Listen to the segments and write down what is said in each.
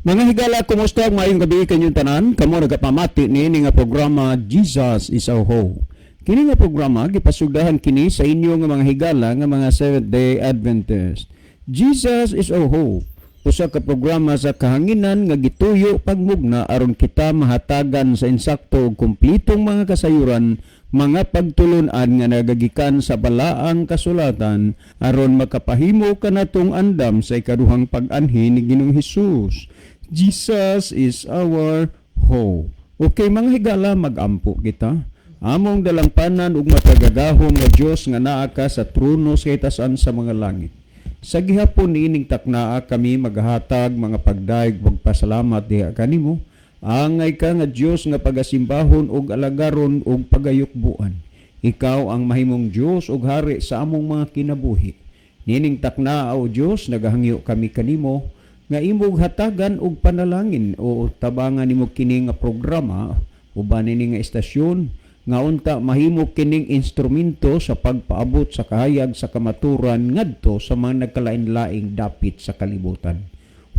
Mga higala, kumusta? Mayong gabi kanyong tanan. Kamo nagapamati ni nga programa Jesus is our hope. Kini nga programa gipasugdahan kini sa inyo nga mga higala nga mga Seventh-day Adventist. Jesus is our hope. Usa ka programa sa kahanginan nga gituyo pagmugna aron kita mahatagan sa insakto ug kumplitong mga kasayuran, mga pagtulon-an nga nagagikan sa balaang kasulatan aron makapahimo kanatong andam sa ikaduhang pag-anhi ni Ginoong Hesus. Jesus is our hope. Okay mga higala, magampo kita. Among dalampanan ug matagagahom nga Dios nga naa ka sa trono sa itasan sa mga langit. Sa gihapon niining taknaa kami maghatag mga pagdaig ug pasalamat diha kanimo. Angay ka nga Dios nga pagasimbahon ug alagaron ug pagayukbuan. Ikaw ang mahimong Dios ug hari sa among mga kinabuhi. Niining taknaa o Dios nagahangyo kami kanimo nga imong hatagan og panalangin o tabangan nimo kini nga programa uban ni nga estasyon nga unta mahimo kining instrumento sa pagpaabot sa kahayag sa kamaturan ngadto sa mga nagkalain-laing dapit sa kalibutan.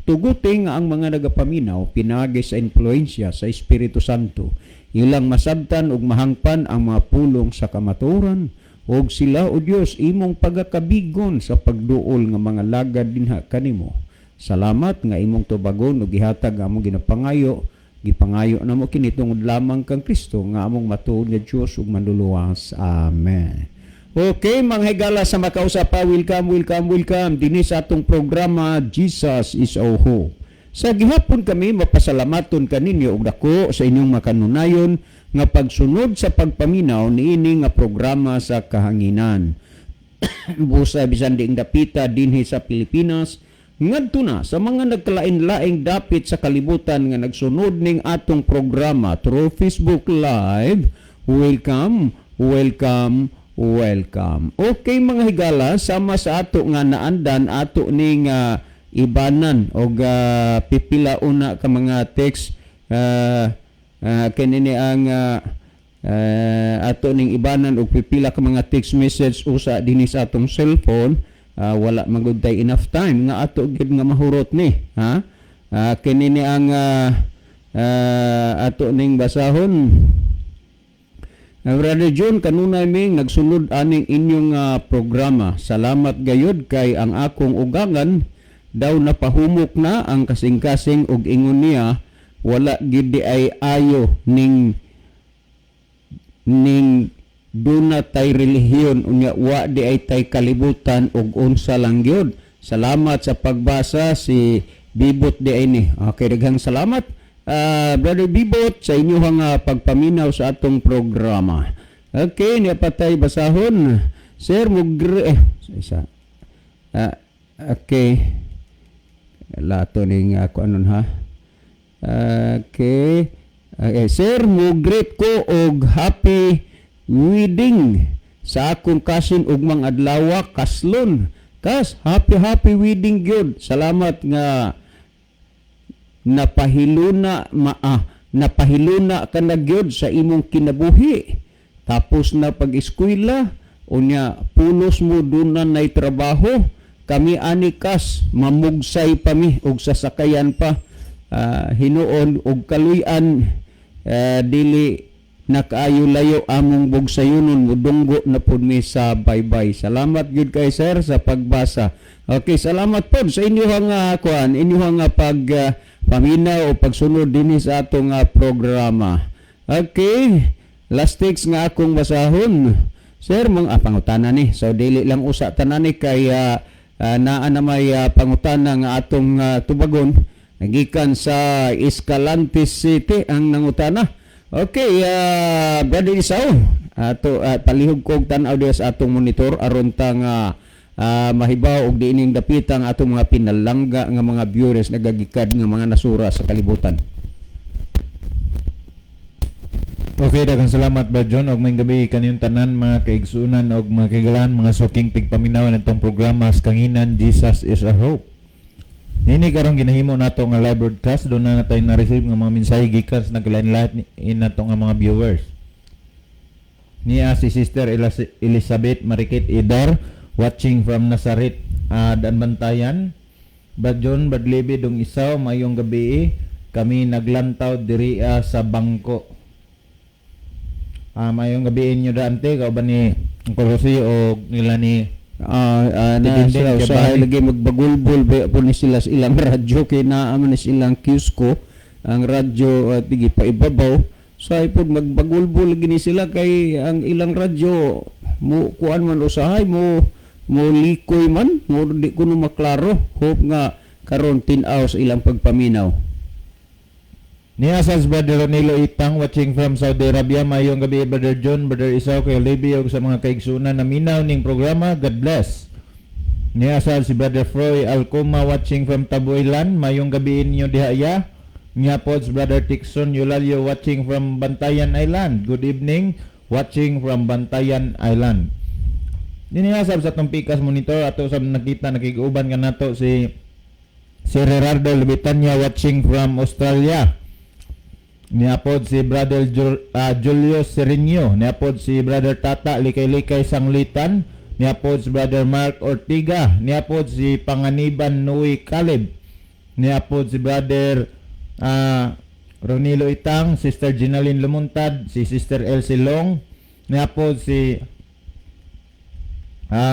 Tuguting nga ang mga nagapaminaw pinagi sa influensya sa Espiritu Santo, ilang masabtan ug mahangpan ang mga pulong sa kamaturan ug sila o Dios imong pagakabigon sa pagduol nga mga lagad dinha kanimo. Salamat nga imong tubagon ug gihatag among ginapangayo. Gipangayo na mo kini tungod lamang kang Kristo nga among matuod nga Dios ug manluluwas. Amen. Okay, mga higala sa makausap pa, welcome dinhi sa atong programa Jesus is our hope. Sa gihapon kami mapasalamaton kaninyo og dako sa inyong makanunayon nga pagsunod sa pagpaminaw niini nga programa sa kahanginan. Busa bisan diing dapita dinhi sa Pilipinas, ngadto na sa mga nagkalain-laing dapit sa kalibutan nga nagsunod ning atong programa through Facebook Live. Welcome. Okay mga higala, sama sa ato nga naandan ato ning ibanan og pipila una ka mga text kanini ang ato ning ibanan og pipila ka mga text message usa dinhi sa atong cellphone. Wala magudtay enough time nga ato gid nga mahurot ni kini ni ang ato ning basahon. Brother John, kanunay ming nagsunod aning inyong programa. Salamat gayud kay ang akong ugangan daw napahumok na ang kasing-kasing og ingon niya wala gid di ay ayo ning duna tay relihiyon unya wa di ay tay kalibutan og unsa lang gyud. Salamat sa pagbasa si Bibot di ay ni. Okay, daghang salamat Brother Bibot sa inyong pagpaminaw sa atong programa. Okay, niya patay basahon. Sir Mugre isa. Okay. Lato ning kuanon ha. Okay. Sir, mugreet ko og happy wedding sa akong kasin ug mga adlaw kaslon. Happy wedding gyud. Salamat nga napahiluna ka na gyud sa imong kinabuhi. Tapos na pag-eskwela unya pulos mo dunan nay trabaho. Kami anikas mamugsay pa mi og sasakayan pa. Hinuon og kaluy-an dili nakaayo-layo among bugsayonon mudunggo na pud mi sa baybay. Salamat gid kay sir sa pagbasa. Okay, salamat po sa inyong inyong paminaw o pagsunod dinhi sa atong programa. Okay, last text nga akong basahon. Sir, mga pangutana ni. So dili lang usa tanan ni kay naa na may pangutana nga atong tubagon nagikan sa Escalante City ang nangutana. Okay, Brother Isao, ato palihog kog tan-aw diha sa atong monitor aron ta nga mahibaw og diining dapitang atong mga pinalangga nga mga viewers nagagikad nga mga nasura sa kalibutan. Okay, daghang salamat ba John og may gabi kaniyong tanan mga kaigsunan og mga kaigalan mga suking tigpaminaw nitong programa sa kanginan Jesus is our hope. Nini karong ginahimo nato nga live broadcast do na natay na-receive nga mga mensahe gikan sa naglain-lahat nato nga mga viewers. Niya si Sister Elizabeth Marikit Idar watching from Nazareth, Danbantayan. Badjon Badlibi dong isaw mayong gabi kami naglantaw diri sa bangko. Mayong gabi inyo dante ka ba ni Uncle Jose o nila ni na Didindin sila ka ba usahay ni- lagi magbagulbol po ni sila sa ilang radyo kay naaman ni silang kiosco ang radyo tigi pa ibabaw sa ipod magbagulbol lagi ni sila kay ang ilang radyo mo kuan man usahay mo likoy man mo di kuno maklaro hope nga karon tin-aw sa ilang pagpaminaw. Niya sa Brother Ronilo Itang watching from Saudi Arabia. Mayong gabi Brother John, Brother Isaw, kay Libby ug sa mga kaigsunan na minaw ning programa. God bless. Niya sa si Brother Froy Alcoma watching from Tabuilan. Mayong gabi inyo dihaya. Niya po si Brother Tixon Yulalio watching from Bantayan Island. Good evening, watching from Bantayan Island. Dinihasab sa itong Pikas Monitor ato sa nakita nakiguban ka nato si Gerardo Lubitanya watching from Australia. Niapod si Brother Julio Serenio. Niapod si Brother Tata Likay-Likay Sanglitan. Niapod si Brother Mark Ortiga. Niapod si Panganiban Nui Caleb. Niapod si Brother Ronilo Itang, Sister Ginaline Lumuntad, si Sister Elsie Long. Niapod si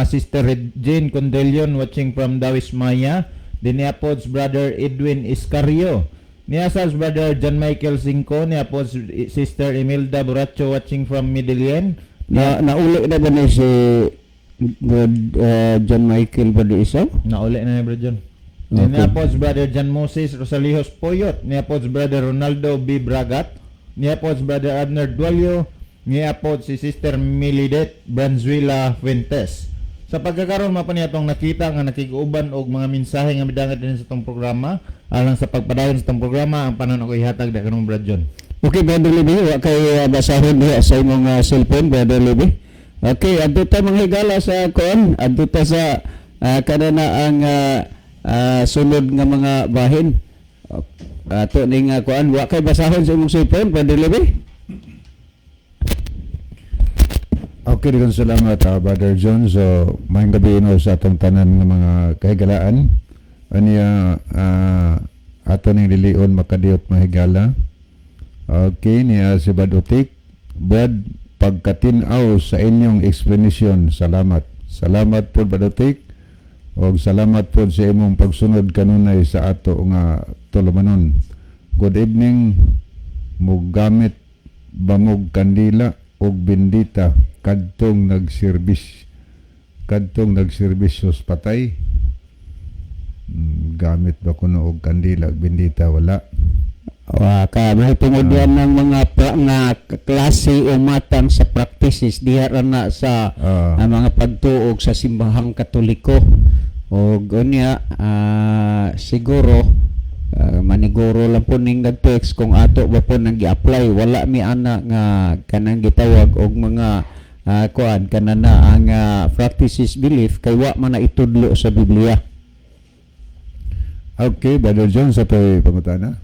Sister Jane Condelion watching from Dawis Maya. Diniapod si Brother Edwin Iscario. Niasas Brother John Michael Cinco. Niapod si Sister Imelda Buracho watching from Midilien. Nauli na ba ni si John Michael ba di isaw? Nauli na ni Brother John. Okay. Niapod si Brother John Moses Rosalihos Poyot. Niapod si Brother Ronaldo B. Bragat. Niapod si Brother Abner Dualio. Niapod si Sister Milidet Branzuela Fuentes. Sa pagkakaroon mapa niya itong nakita nga nakiguban og mga mensahe nga midangat din sa itong programa alang sa pagpadayon sa itong programa ang panon ako ihatag da kanong Brad John. Okay, Brother Libby, wa kay basahon diha sa imong cellphone, Brother Libby. Okay, adto ta mga higala sa kuan, adto ta sa kanana ang sunod nga mga bahin. Ato ning kuan, wa kay basahon sa imong cellphone, Brother Libby. Okay, daghang salamat Brother John. So, maayong gabi no sa atong tanan nga mga kahigalaan. Aniya ato ning lilion makadiot mahigala. Okay, niya si Badutik. Brad, pagkatin-aw sa inyong explanation. Salamat. Salamat po Badutik. Og salamat po sa imong pagsunod kanunay sa ato nga tulumanon. Good evening. Mugamit bamog kandila og bendita kadtong nagserbisyos patay. Gamit ba kuno og kandila og bendita wala. Wa ka may tungod yan ng mga nga klase o matang sa practices diha ra na sa mga pagtuog sa simbahang Katoliko. Og unya siguro maniguro lang po ning nag-text kung ato ba po nang gi-apply wala mi ana nga kanang gitawag og mga kuan kanana ang practices belief kay wa man na itudlo sa Biblia. Okay, Brother John sa to'y pangutana.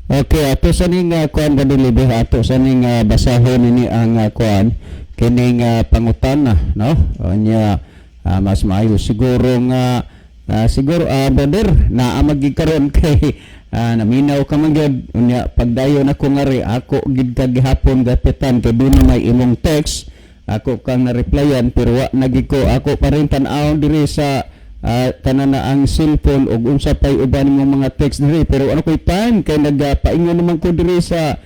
Okay, ato sa ning kuan Badilibe, ato sa ning basahon ini ang kuan kining pangutana, no? Nya mas maayo siguro nga siguro brother na magikaron kay naminaw ka man gyud unya pagdayon ako ngari ako gid ka gihapon gapitan kay dunay may imong text ako kang na-replyan pero wa nagiko ako pa rin tan-aw diri sa tanan na ang cellphone ug unsa pay uban mo mga text diri pero ano koy time kay nagpaingon naman ko diri sa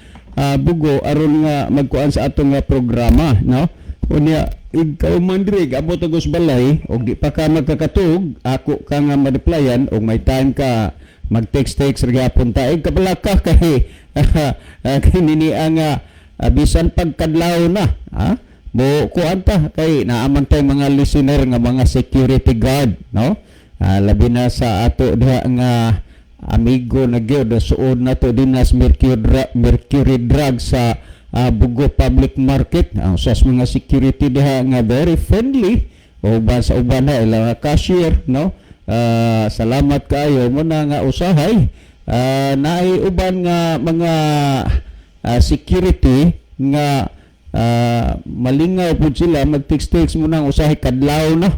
bugo aron nga magkuan sa atong nga programa, no? Unya ikaw man diri abot agos balay og di pa ka magkakatug ako ka nga ma-replyan og may time ka mag-text gyapon ta kabala ka kay kinini ang bisan pagkadlaw na bo kuan ta kay naaman tay mga listener nga mga security guard, no? Labi na sa ato diha nga amigo na gyud suod na to dinas Mercury Drug sa Bugo Public Market. Ang sas mga security diha nga very friendly uban sa uban na ilang cashier, no? Salamat kayo mo na nga usahay naay uban nga mga security nga malingaw po sila mag-text mo nang usahay kadlaw na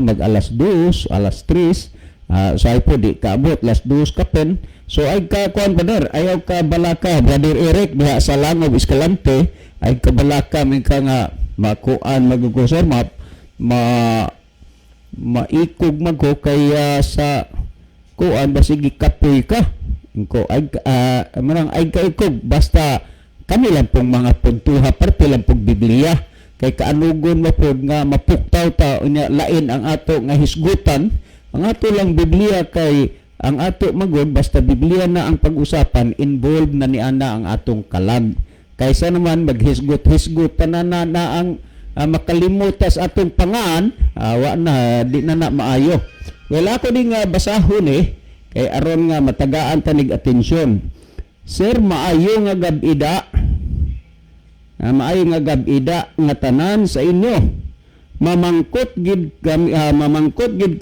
mag alas 2, alas 3 So ay po di kaabot las 2 kapen. So ay ka kuan brother, ayaw ka balaka brother Eric diha sa Langob Escalante, ay ka balaka may ka nga makuan magugusor maikog magko kaya sa kuan basig kapoy ka. Ko ay marang ay ka ikog basta kami lang pong mga puntuha parte lang pong Biblia kay kaanugon mo pod nga mapuktaw ta unya lain ang ato nga hisgutan. Ang ato lang Biblia kay ang ato magod basta Biblia na ang pag-usapan, involved na ni ana ang atong kalag. Kaysa naman maghisgot-hisgot tanan na ang makalimutas atong pangaan, wa na di na maayo. Well, ako din nga basahon kay aron nga matagaan tanig atensyon. Sir, maayo nga gab-ida. Maayo nga gab-ida nga tanan sa inyo. Mamangkot gid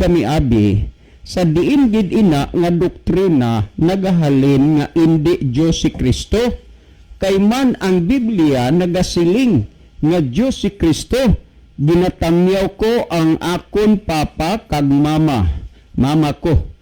kami abi sa diin gid ina nga doktrina nagahalin nga indi Dios si Kristo, kay man ang Biblia nagasiling nga Dios si Kristo. Ginatamyaw ko ang akon papa kag mama ko.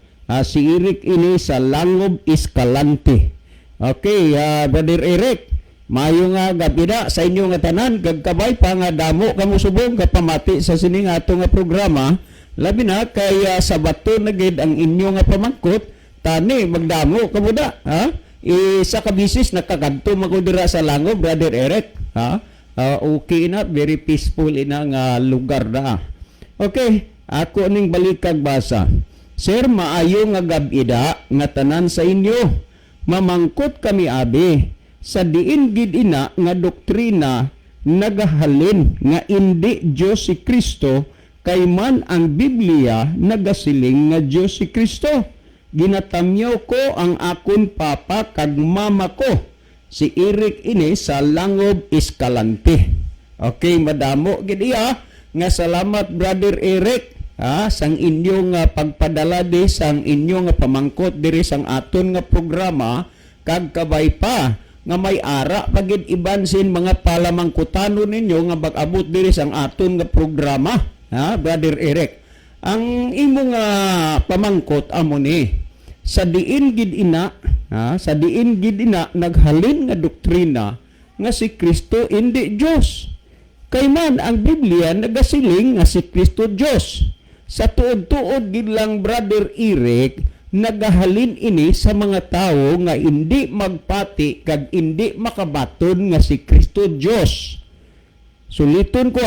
Si Eric ini sa Langob Escalante. Okay, Brother Eric, mayo nga gabida sa inyo nga tanan, gagkabay pa nga damo kamo subong kapamati sa sining ato nga programa, labi na kay sa bato na gid ang inyo nga pamangkot, tani magdamo kamo da, ha? Sa kabisis nakakadto magudira sa Langob, Brother Eric, ha? Okay na, very peaceful ina nga lugar da. Okay, ako ning balikag basa. Sir, maayo nga gabida nga tanan sa inyo. Mamangkot kami abi sa diin gid ina nga doktrina nagahalin nga indi Dios si Kristo, kay man ang Biblia nagasiling nga Dios si Kristo. Ginatamyaw ko ang akon papa kag mama ko. Si Eric ini sa Langob Escalante. Okay, madamo gid iya nga salamat Brother Eric. Sang inyo nga pagpadala di sang inyo nga pamangkot diri sang aton nga programa, kag kabay pa nga may ara pagid ibansin mga palamangkutano ninyo nga mag-abot diri sang aton nga programa, Brother Eric. Ang imo nga pamangkot amo ni sa diin gid ina, sa diin gid ina naghalin nga doktrina nga si Kristo indi Dios. Kay man ang Biblia nagasiling nga si Kristo Dios. Sa tuod-tuod gid lang Brother Eric, nagahalin ini sa mga tao nga indi magpati kag indi makabaton nga si Kristo Dios. Suliton ko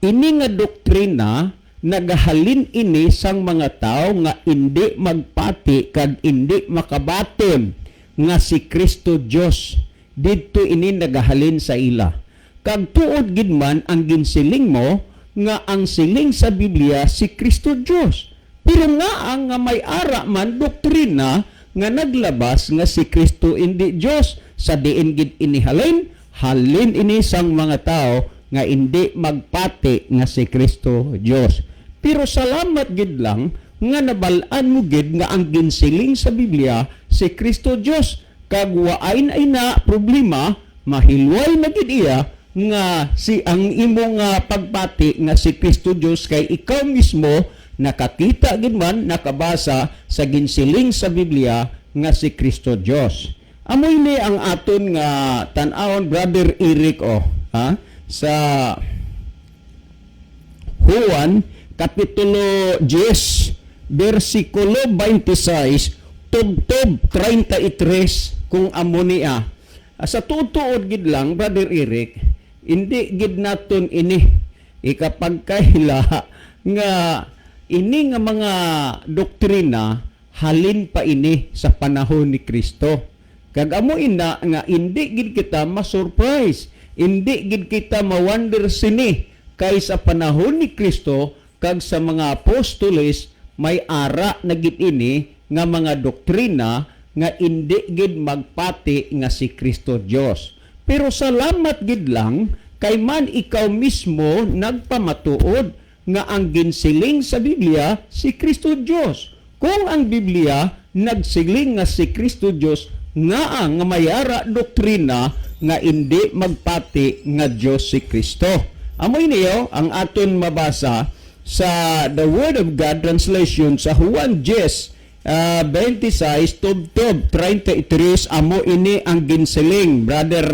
ini nga doktrina nagahalin ini sang mga tao nga indi magpati kag indi makabaton nga si Kristo Dios. Didto ini nagahalin sa ila. Kag tuod gid man ang ginsiling mo nga ang siling sa Biblia si Kristo Dios. Pero nga ang nga may ara man doktrina nga naglabas nga si Kristo indi Dios, sa diin gid inihalin, halin ini sang mga tao nga indi magpati nga si Kristo Dios. Pero salamat gid lang nga nabal-an mo gid nga ang ginsiling sa Biblia si Kristo Dios, kag waay na problema, mahilway na gid iya nga si ang imong pagpati nga si Kristo Dios, kay ikaw mismo nakakita gid man, nakabasa sa ginsiling sa Biblia nga si Kristo Dios. Amoy ni ang aton nga tan-awon Brother Eric sa Juan kapitulo 10 versikulo 26 tubtob 33 kung amo niya. Sa tutuod gid lang Brother Eric, hindi gid naton ini ikapagkaila nga ini nga mga doktrina halin pa ini sa panahon ni Kristo. Kag amo ina nga hindi gid kita ma-surprise, hindi gid kita ma-wonder sini, kay sa panahon ni Kristo kag sa mga apostoles may ara na gid ini nga mga doktrina nga hindi gid magpati nga si Kristo Dios. Pero salamat gid lang kay man ikaw mismo nagpamatuod nga ang ginsiling sa Biblia si Kristo Dios. Kung ang Biblia nagsiling nga si Kristo Dios, nga ang mayara doktrina nga hindi magpati nga Dios si Kristo. Amoy niyo ang aton mabasa sa The Word of God translation sa Juan 26 tubtob 33 amo ini ang ginsiling brother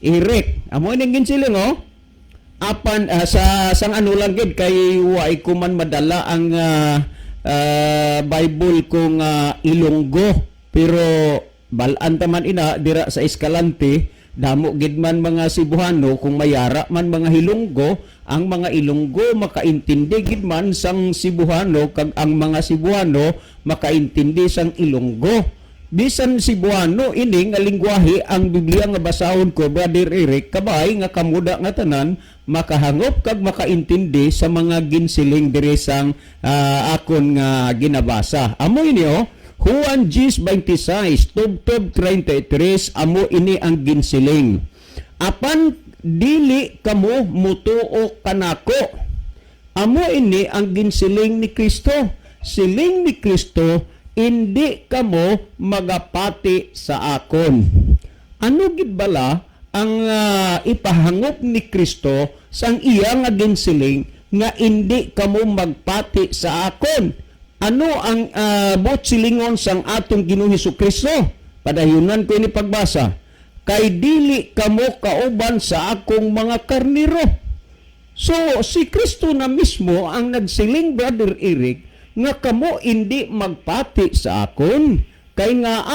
Eric amo ini ang ginsiling apan sa sang ano lang gid kay wa ko man madala ang Bible kung Ilonggo pero balaan taman ina dira sa Escalante damo gid man mga Cebuano kung mayara man mga Hilonggo ang mga Ilonggo makaintindi gid man sang Cebuano kag ang mga Cebuano makaintindi sang Ilonggo bisan Cebuano ini nga lingwahe ang Biblia nga basahon ko brother Eric kabay nga kamuda nga tanan makahangop kag makaintindi sa mga ginsiling diri sang akon nga ginabasa amo ini Juan 26 tubtob 33 amo ini ang ginsiling apan dili kamo mutuo kanako amo ini ang ginsiling ni Kristo siling ni Kristo hindi kamo magapati sa akon ano gid bala ang ipahangop ni Kristo sang iya nga ginsiling nga hindi kamo magpati sa akon ano ang silingon sang atong Ginoong Hesukristo padayunan ko ini pagbasa kay dili kamo kauban sa akong mga karniro so si Kristo na mismo ang nagsiling brother Eric nga kamo hindi magpati sa akon kay nga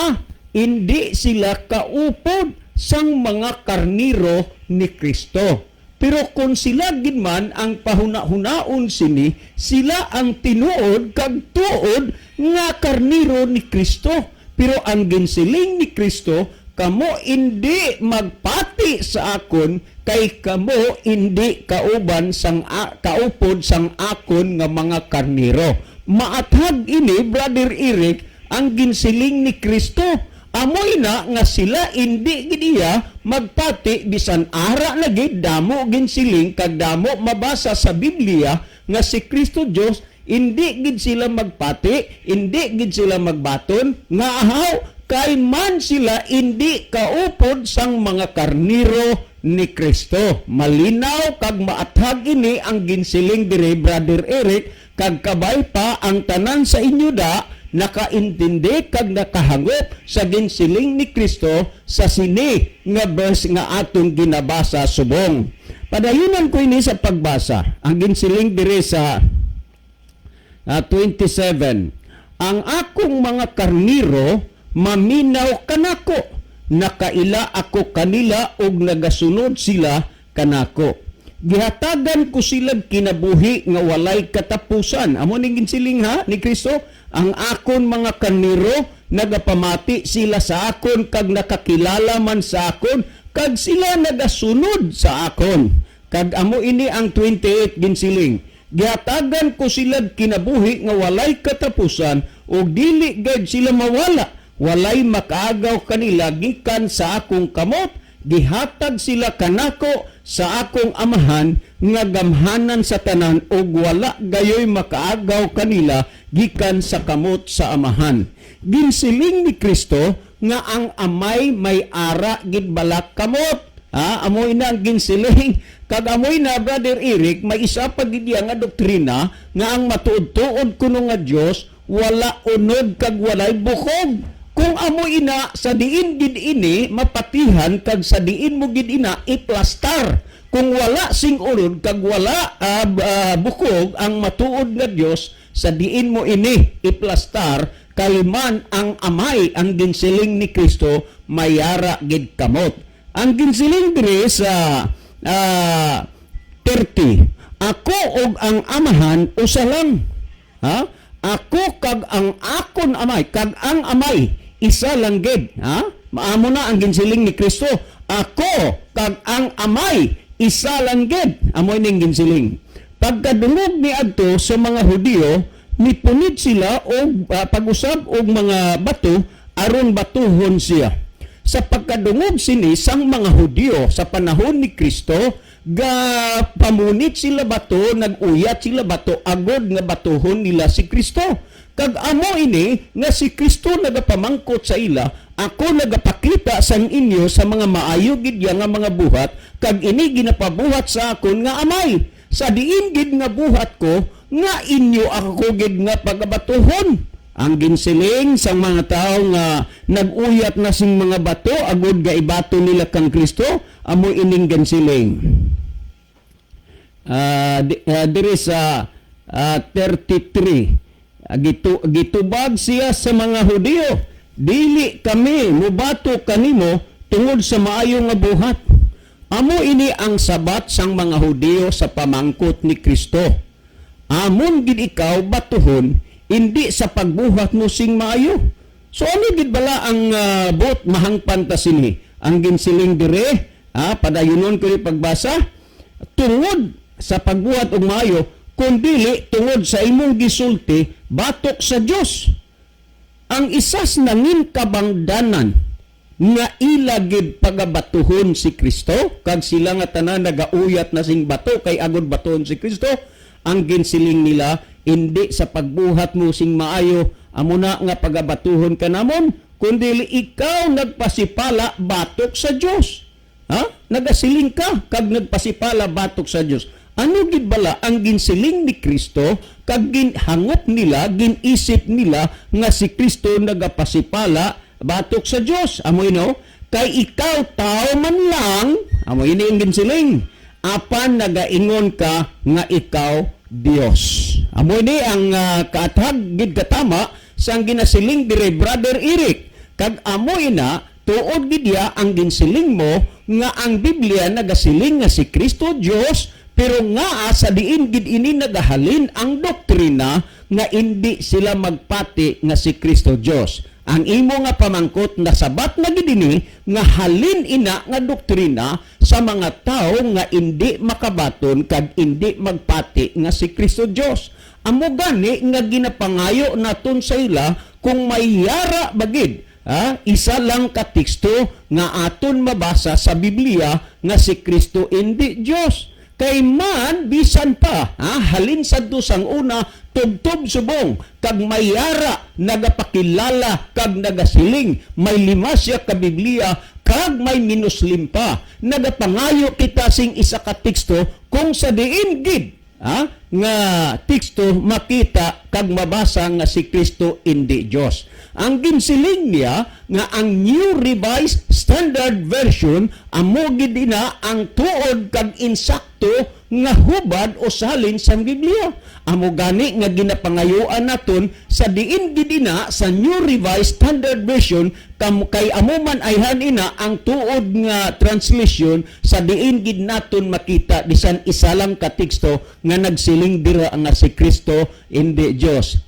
hindi sila kaupod sang mga karniro ni Kristo pero kung sila gid man ang pahuna-hunaon sini sila ang tinuod kag tuod nga karniro ni Kristo pero ang ginsiling ni Kristo kamo hindi magpati sa akon kay kamo hindi kauban sang kaupod sang akon nga mga karniro maathag ini brother Eric ang ginsiling ni Kristo amoy na nga sila hindi gid iya magpati bisan ara na gid damo ginsiling kag damo mabasa sa Biblia nga si Kristo Dios hindi gid sila magpati hindi gid sila magbaton nga ahaw kay man sila hindi kaupod sang mga karniro ni Kristo malinaw kag maathag ini ang ginsiling dire brother Eric kag kabay pa ang tanan sa inyo nakaintindi kag nakahangop sa ginsiling ni Kristo sa sini nga verse nga atong ginabasa subong. Padayunan ko ini sa pagbasa. Ang ginsiling dire sa 27. Ang akong mga karniro maminaw kanako, nakaila ako kanila ug nagasunod sila kanako. Gihatagan ko sila kinabuhi nga walay katapusan. Amo ning ginsiling ni Kristo, ang akon mga kaniro nagapamati sila sa akon kag nakakilala man sa akon kag sila nagasunod sa akon. Kag amo ini ang 28 ginsiling. Gihatagan ko sila kinabuhi nga walay katapusan ug dili gad sila mawala. Walay makaagaw kanila gikan sa akong kamot. Gihatag sila kanako sa akong amahan nga gamhanan sa tanan ug wala gayoy makaagaw kanila gikan sa kamot sa amahan. Ginsiling ni Kristo nga ang amay may ara gid balak kamot. Amoy na ang ginsiling kag amoy na brother Eric may isa pa gid nga doktrina nga ang matuod-tuod kuno nga Dios wala unod kag walay bukog. Kung amo ina sa diin gid ini mapatihan kag sa diin mo gid ina iplastar. Kung wala sing ulod kag wala bukog ang matuod nga Dios sa diin mo ini iplastar kaliman ang amay ang ginsiling ni Kristo mayara gid kamot. Ang ginsiling dire sa 30 ako og ang amahan usa lang. Ako kag ang akon amay kag ang amay isa lang gid. Maamo na ang ginsiling ni Kristo. Ako kag ang amay isa lang gid. Amoy ning ginsiling. Pagkadungog ni adto sa mga Hudiyo, nipunit sila og pag-usab og mga bato aron batuhon siya. Sa pagkadungog sini sang mga Hudiyo sa panahon ni Kristo ga pamunit sila bato, naguyat sila bato, agod nga batuhon nila si Kristo. Kag amo ini nga si Kristo nagapamangkot sa ila, ako nagapakita sang inyo sa mga maayo gid nga mga buhat, kag ini ginapabuhat sa akon nga amay. Sa diin gid nga buhat ko, nga inyo ako gid nga pagabatuhon. Ang ginsiling sang mga tao nga naguyat na sing mga bato, agod ga ibato nila kang Kristo, amo ining ginsiling. Diri sa 33, gitubag siya sa mga Hudiyo, dili kami mubato kanimo tungod sa maayo nga buhat. Amo ini ang sabat sang mga Hudiyo sa pamangkot ni Kristo. Amon gid ikaw batuhon, hindi sa pagbuhat mo sing maayo. So ano gid bala ang buot mahangpan ta sini? Ang ginsiling dire, padayunon ko ni pagbasa, tungod sa pagbuhat og maayo, kundili tungod sa imong gisulti batok sa Dios. Ang isas nangin kabangdanan nga ila gid pagabatuhon si Kristo, kag sila nga tanan nagauyat na sing bato kay agod batuhon si Kristo, ang ginsiling nila hindi sa pagbuhat mo sing maayo amo na nga pagabatuhon ka namon, kundili ikaw nagpasipala batok sa Dios. Nagasiling ka kag nagpasipala batok sa Dios. Ano gid bala ang ginsiling ni Kristo kag ginhangop nila, ginisip nila nga si Kristo nagapasipala batok sa Dios. Amo ino, kay ikaw tao man lang, amo ini ang ginsiling, apan nagaingon ka nga ikaw Dios. Amo ini ang kaathag gid katama sang ginasiling dire Brother Eric. Kag amo ina tuod gid ya ang ginsiling mo nga ang Biblia nagasiling nga si Kristo Dios, pero nga sa diin gid ini nagahalin ang doktrina nga hindi sila magpati nga si Kristo Dios. Ang imo nga pamangkot na sabat na gid ini nga halin ina nga doktrina sa mga tao nga hindi makabaton kag hindi magpati nga si Kristo Dios. Amo gani nga ginapangayo naton sa ila kung mayara bagid. Isa lang ka teksto nga aton mabasa sa Biblia nga si Kristo hindi Dios. Kay man bisan pa halin sadto sang una tubtob subong kag mayara nagapakilala kag nagasiling may lima siya ka Biblia kag may minuslim pa, nagapangayo kita sing isa ka teksto kung sa diin gid nga teksto makita kag mabasa nga si Kristo hindi Dios. Ang ginsiling niya nga ang New Revised Standard Version amo gid ina ang tuod kag insakto nga hubad o salin sa Biblia. Amo gani nga ginapangayuan naton sa diin gid ina sa New Revised Standard Version kay amo man ayhan ina ang tuod nga translation sa diin gid naton makita bisan isa lang ka teksto nga nagsiling dira nga si Kristo hindi Dios.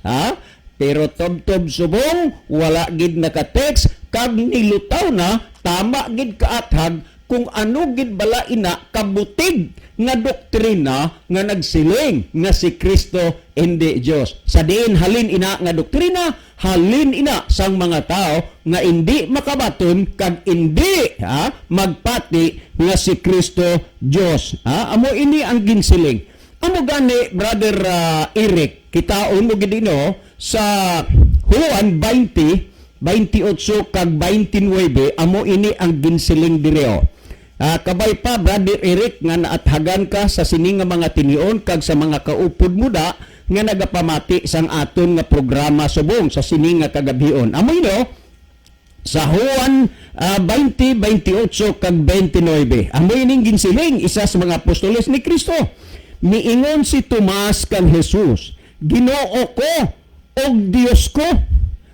Pero tob-tob subong wala gid naka-text kag nilutaw na tama gid kaathag kung ano gid bala ina kabutig nga doktrina nga nagsiling nga si Kristo hindi Dios. Sa diin halin ina nga doktrina, halin ina sang mga tao nga hindi makabaton kag hindi magpati nga si Kristo Dios. Amo ini ang ginsiling. Amo gani Brother Eric, kitaon mo gid ino sa Juan 20, 28 kag 29, amo ini ang ginsiling direo. Kabay pa Brother Eric nga naathagan ka sa sini nga mga tinion kag sa mga kaupod muda nga nagapamati sang aton nga programa subong sa sini nga kagabion. Amo ino sa Juan 20, 28 kag 29. Amo ining ginsiling isa sa mga apostoles ni Kristo. Miingon si Tomas kang Jesus, Ginoo ko og Dios ko.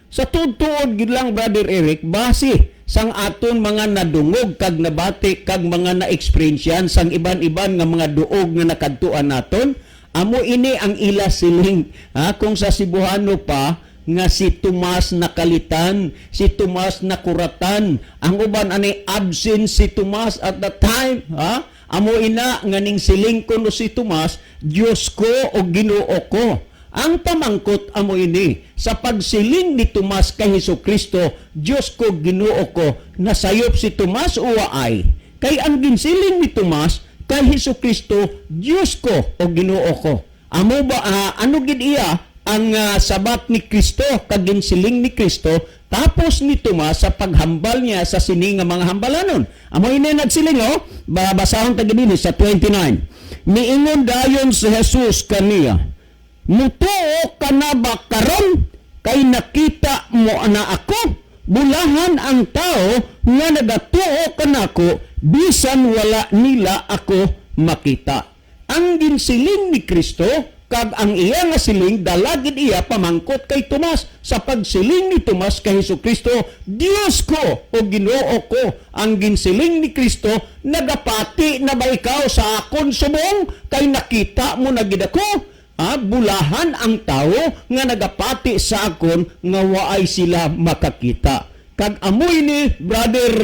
Sa tuod gid lang Brother Eric, base sang aton mga nadungog kag nabati kag mga na-experience sang iban-iban nga mga duog nga nakadtuan naton, amo ini ang ila siling. Kung sa Cebuano pa nga si Tomas nakalitan, si Tomas nakuratan, ang uban ani absent si Tomas at that time, amo ina nga ning siling kuno si Tomas, Dios ko o Ginoo ko. Ang pamangkot amo ini sa pagsiling ni Tomas kay Hesukristo, Dios ko Ginoo ko, nasayop si Tomas o waay. Kay ang ginsiling ni Tomas kay Hesukristo Dios ko o Ginoo ko. Amo ba ano gid iya ang sabat ni Kristo kag ginsiling ni Kristo tapos ni Tomas sa paghambal niya sa sini nga mga hambalanon. Amo ini nagsiling babasahon ta dinhi sa 29. Miingon dayon si Jesus kaniya, mutuo ka na ba karon kay nakita mo na ako? Bulahan ang tao nga nagatuo kanako bisan wala nila ako makita. Ang ginsiling ni Kristo kag ang iya nga siling dalagid iya pamangkot kay Tomas sa pagsiling ni Tomas kay Hesukristo, Dios ko o Ginoo ko. Ang ginsiling ni Kristo, nagapati na ba ikaw sa akon subong kay nakita mo na gid ako? Bulahan ang tao nga nagapati sa akon nga waay sila makakita. Kag amoy ni brother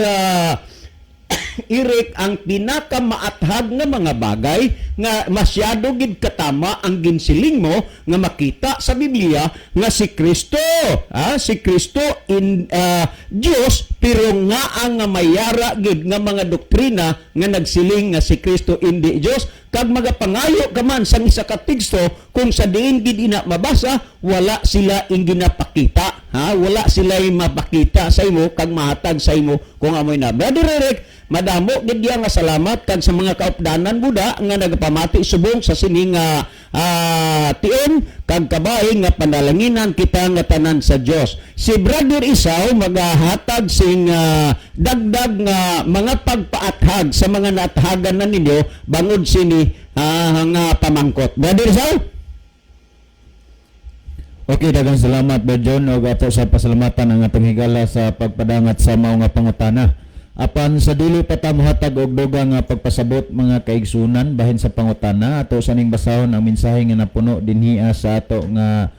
Eric ang pinakamaathag nga mga bagay nga masyado gid katama ang ginsiling mo nga makita sa Biblia nga si Kristo, si Kristo Dios pero nga ang mayara gid nga mga doktrina nga nagsiling nga si Kristo indi Dios. Kag magapangayo ka man sa isa ka teksto kung sa diin gid ina mabasa wala sila ing ginapakita, wala sila mapakita sa imo kag mahatag sa imo kung amoy na. Brother Eric, madamo gid nga salamat kag sa mga kaupdanan Buda nga nagapamati subong sa sining tion kag kabay nga panalanginan kita nga tanan sa Dios. Si Brother Isaw magahatag sing dagdag nga mga pagpaathag sa mga naathagan na ninyo bangod sini nga pamangkot. Brother Isaw? Okay, daghang salamat Brother John og ato sa pasalamatan ang atong higala sa pagpadangat sa mao nga pangutana. Apan sa dili pa ta mohatag og dugang nga pagpasabot mga kaigsunan bahin sa pangutana, ato sa ning basahon ang mensahe nga napuno dinhi sa ato nga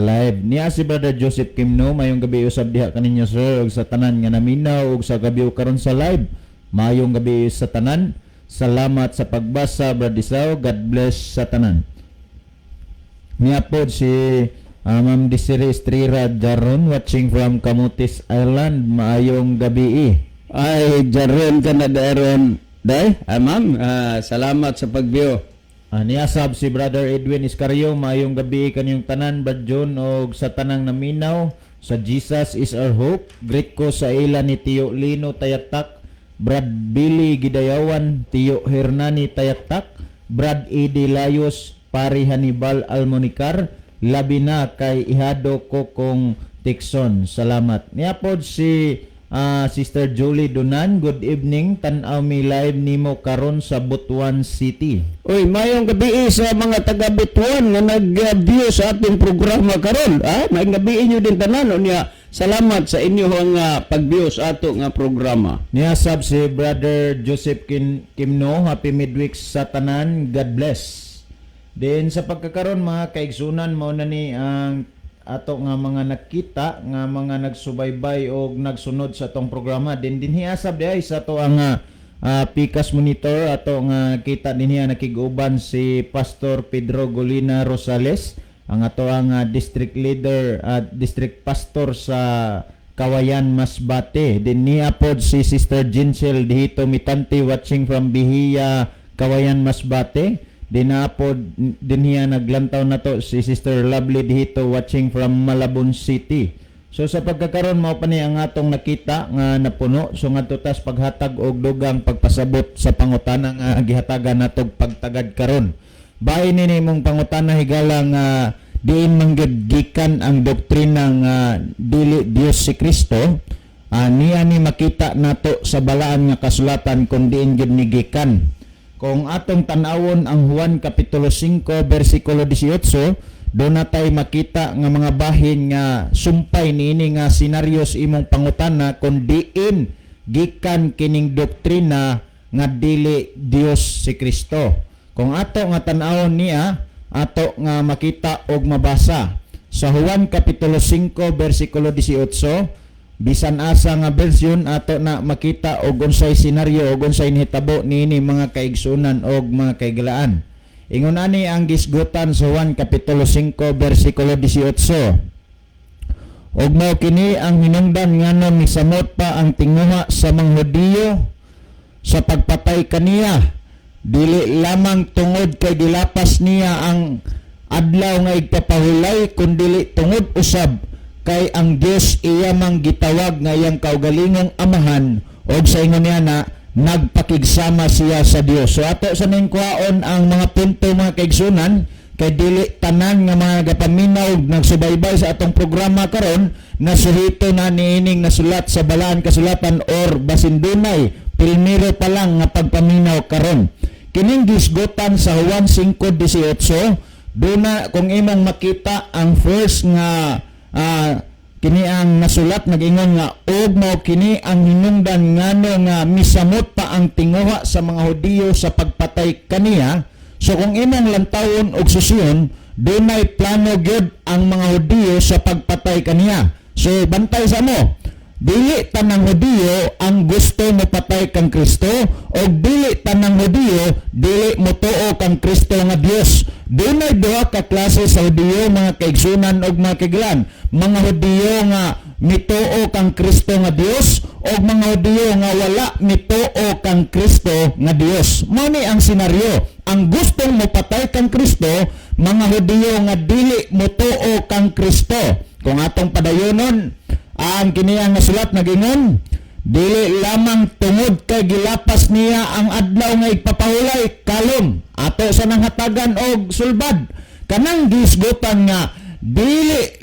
live. Niya si Brother Joseph Kimno, mayong gabi usab diha kaninyo sir og sa tanan nga naminaw og sa gabi karon sa live. Mayong gabi sa tanan. Salamat sa pagbasa Brother Isaw. God bless sa tanan. Niya pod si Ma'am Desiree Estrera Jaron watching from Camotes Island. Maayong gabi. Ay, Jaron ka na daron. Day, ma'am, salamat sa pagbiyo. Niyasab si Brother Edwin Iscario, maayong gabi kanyang tanan, Brad John, og sa tanang naminaw, sa Jesus is our hope. Greet ko sa ila ni Tiyo Lino Tayaktak, Brad Billy Gidayawan, Tiyo Hernani Tayaktak, Brad Edi Layos, Pari Hannibal Almonicar, labi na kay Ihado Kokong Tikson. Salamat. Niyapod si Sister Julie Dunan, good evening. Tan-aw mi live nimo karon sa Butuan City. Uy, mayong gabi sa mga taga Butuan nga nag-view sa ating programa karon. Mayong gabi inyo din tanan niya. Salamat sa inyong pag-view sa ato nga programa. Niyasab si Brother Joseph Kimno, happy midweek sa tanan. God bless. Then sa pagkakaron mga kaigsunan mao na ni ang ato nga mga nakita nga mga nagsubaybay o nagsunod sa atong programa din hiasab diay sa ato ang Pikas Monitor ato nga kita dinhi nakiguban si Pastor Pedro Golina Rosales ang ato ang district leader at district pastor sa Kawayan Masbate. Din niya pod si Sister Jinsel Dihito Mitante watching from Bihiya Kawayan Masbate. Dinapod dinhiya naglantaw na to si Sister Lovely Dihito watching from Malabon City. So sa pagkakaroon mao pa ni ang atong nakita nga napuno so ngadto tas paghatag og dugang pagpasabot sa pangutana nga gihatagan natog pagtagad karon. Bahin ni mong pangutana higala nga diin manggid gikan ang doktrina nga dili Dios si Kristo. Niya ni makita nato sa balaan nga kasulatan kun diin gid ni gikan. Kung atong tanawon ang Juan Kapitulo 5 versikulo 18, doon natay makita nga mga bahin nga sumpay niini nga senaryos imong pangutana kung diin gikan kining doktrina nga dili Dios si Kristo. Kung ato nga tanawon niya, ato nga makita og mabasa sa Juan Kapitulo 5 versikulo 18, bisan asa nga version ato na makita og unsay senaryo og unsay nihitabo niini mga kaigsunan og mga kaigalaan. Ingon ani ang gisgutan sa Juan Kapitulo 5 versikulo 18. Og mao kini ang hinungdan nganong misamot pa ang tinguha sa mga Hudiyo sa pagpatay kaniya dili lamang tungod kay gilapas niya ang adlaw nga igpapahulay, kundi tungod usab kay ang Dios iya mang gitawag nga iyang kaugalingong amahan, og sa ingon niya na nagpakigsama siya sa Dios. So ato sa ning kuhaon ang mga punto mga kaigsunan, kay dili tanan nga mga gapaminaw nagsubaybay sa atong programa karon nasuhito na niining nasulat sa balaan kasulatan or basin dunay pilmiro pa lang nga pagpaminaw karon. Kining gisgotan sa Juan 5:18 duna kung imong makita ang first nga kini ang nasulat nag-ingon nga og mao kini ang hinungdan ngano nga misamot pa ang tinguha sa mga Hudiyo sa pagpatay kaniya. So kung imong lantawon og susiyon, dunay plano gyud ang mga Hudiyo sa pagpatay kaniya. So bantay sa mo, dili tanang Hudiyo ang gusto mo patay kang Kristo, o dili tanang Hudiyo dili mo tuo kang Kristo nga Dios. Dunay duha ka klase sa Hudiyo mga kaigsunan og mga kaigalan. Mga Hudiyo nga mituo kang Kristo nga Dios o mga Hudiyo nga wala mituo kang Kristo nga Dios. Mao ni ang senaryo. Ang gustong mopatay kang Kristo, mga Hudiyo nga dili mutuo kang Kristo. Kung atong padayonon, ang kiniyang nasulat nagingon, dili lamang tungod kay gilapas niya ang adlaw nga igpapahulay kalom ato sa nanghatagan og sulbad. Kanang gisgutan nga dili